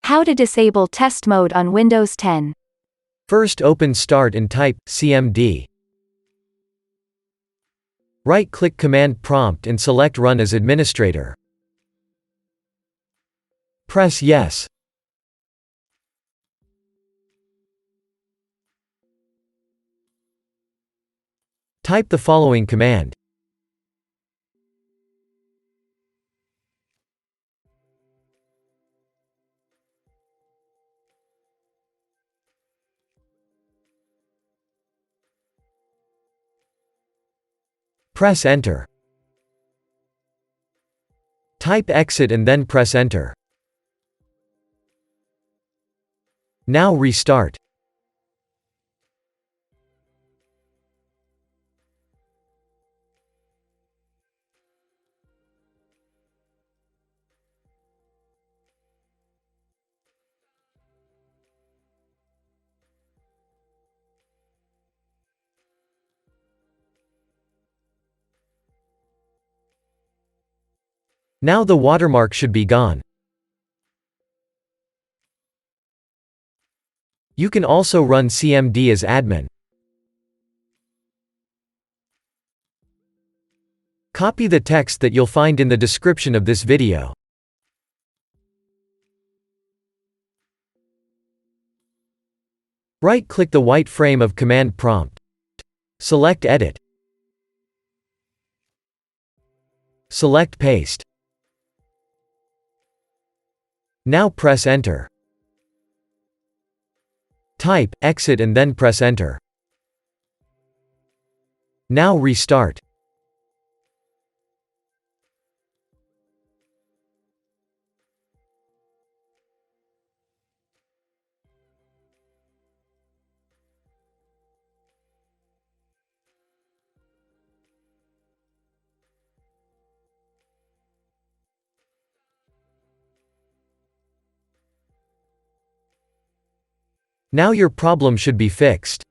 How to disable test mode on Windows 10. First open Start and type cmd. Right-click Command Prompt and select Run as Administrator. Press Yes. Type the following command. Press Enter. Type Exit and then press Enter. Now restart. Now the watermark should be gone. You can also run cmd as admin. Copy the text that you'll find in the description of this video. Right-click the white frame of Command Prompt. Select Edit. Select Paste. Now press Enter. Type Exit and then press Enter. Now restart. Now your problem should be fixed.